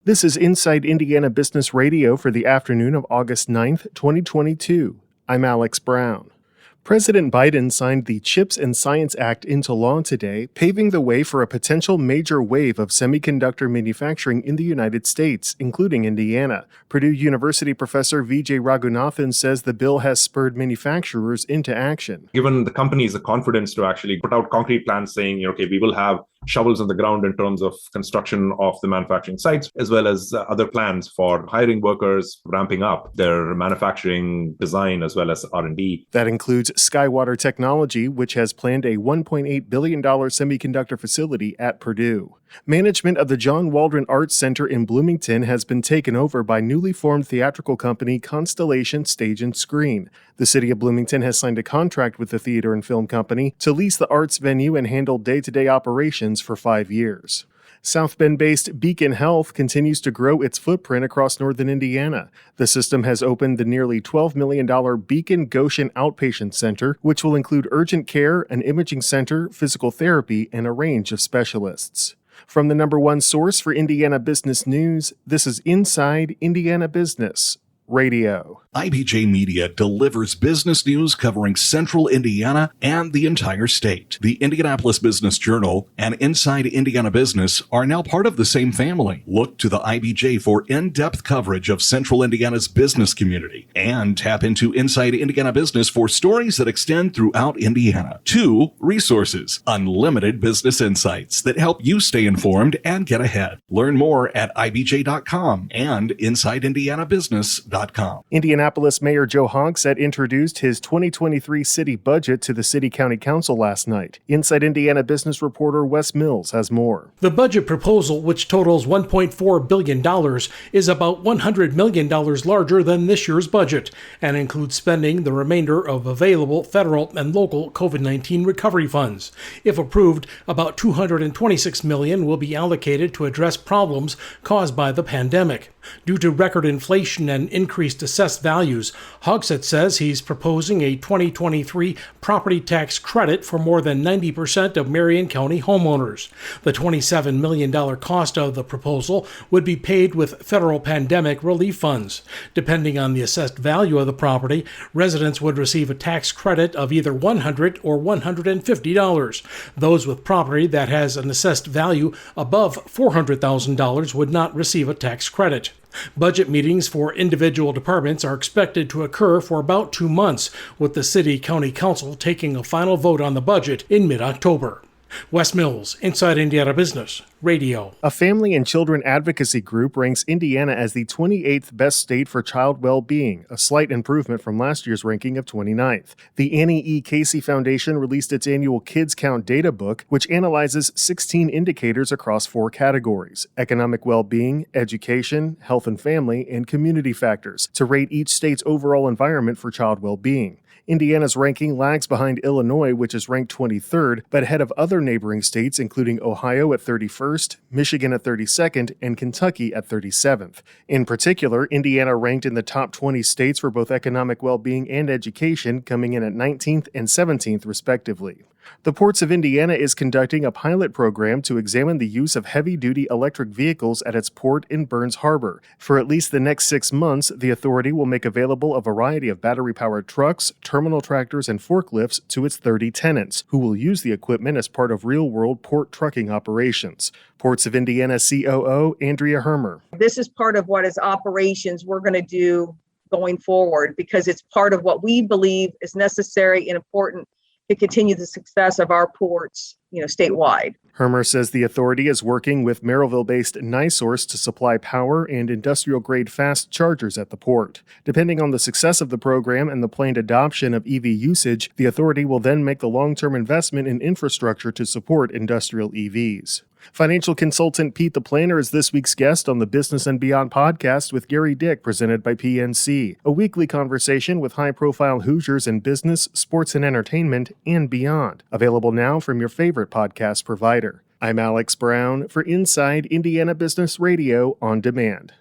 This is Inside Indiana Business Radio for the afternoon of August 9th, 2022. I'm Alex Brown. President Biden signed the CHIPS and Science Act into law today, paving the way for a potential major wave of semiconductor manufacturing in the United States, including Indiana. Purdue University professor Vijay Raghunathan says the bill has spurred manufacturers into action. Given the companies the confidence to actually put out concrete plans saying, okay, we will have shovels on the ground in terms of construction of the manufacturing sites, as well as other plans for hiring workers, ramping up their manufacturing design, as well as R&D. That includes Skywater Technology, which has planned a $1.8 billion semiconductor facility at Purdue. Management of the John Waldron Arts Center in Bloomington has been taken over by newly formed theatrical company Constellation Stage and Screen. The city of Bloomington has signed a contract with the theater and film company to lease the arts venue and handle day-to-day operations for 5 years. South Bend-based Beacon Health continues to grow its footprint across northern Indiana. The system has opened the nearly $12 million Beacon Goshen Outpatient Center, which will include urgent care, an imaging center, physical therapy, and a range of specialists. From the number one source for Indiana business news, this is Inside Indiana Business Radio. IBJ Media delivers business news covering central Indiana and the entire state. The Indianapolis Business Journal and Inside Indiana Business are now part of the same family. Look to the IBJ for in-depth coverage of central Indiana's business community and tap into Inside Indiana Business for stories that extend throughout Indiana. 2 resources, unlimited business insights that help you stay informed and get ahead. Learn more at ibj.com and insideindianabusiness.com. Indianapolis Mayor Joe Hogsett introduced his 2023 city budget to the City County Council last night. Inside Indiana business reporter Wes Mills has more. The budget proposal, which totals $1.4 billion, is about $100 million larger than this year's budget and includes spending the remainder of available federal and local COVID-19 recovery funds. If approved, about $226 million will be allocated to address problems caused by the pandemic. Due to record inflation and increased assessed values, Hogsett says he's proposing a 2023 property tax credit for more than 90% of Marion County homeowners. The $27 million cost of the proposal would be paid with federal pandemic relief funds. Depending on the assessed value of the property, residents would receive a tax credit of either $100 or $150. Those with property that has an assessed value above $400,000 would not receive a tax credit. Budget meetings for individual departments are expected to occur for about 2 months, with the City County Council taking a final vote on the budget in mid-October. Wes Mills, Inside Indiana Business Radio. A family and children advocacy group ranks Indiana as the 28th best state for child well-being, a slight improvement from last year's ranking of 29th. The Annie E. Casey Foundation released its annual Kids Count data book, which analyzes 16 indicators across 4 categories: economic well-being, education, health and family, and community factors, to rate each state's overall environment for child well-being. Indiana's ranking lags behind Illinois, which is ranked 23rd, but ahead of other neighboring states, including Ohio at 31st, Michigan at 32nd, and Kentucky at 37th. In particular, Indiana ranked in the top 20 states for both economic well-being and education, coming in at 19th and 17th, respectively. The Ports of Indiana is conducting a pilot program to examine the use of heavy-duty electric vehicles at its port in Burns Harbor. For at least the next 6 months, the authority will make available a variety of battery-powered trucks, terminal tractors, and forklifts to its 30 tenants, who will use the equipment as part of real-world port trucking operations. Ports of Indiana COO Andrea Hermer. This is part of what is operations we're going to do going forward, because it's part of what we believe is necessary and important to continue the success of our ports, statewide. Hermer says the authority is working with Merrillville-based NiSource to supply power and industrial-grade fast chargers at the port. Depending on the success of the program and the planned adoption of EV usage, the authority will then make the long-term investment in infrastructure to support industrial EVs. Financial consultant Pete the Planner is this week's guest on the Business and Beyond podcast with Gary Dick, presented by PNC, a weekly conversation with high-profile Hoosiers in business, sports and entertainment, and beyond. Available now from your favorite podcast provider. I'm Alex Brown for Inside Indiana Business Radio on Demand.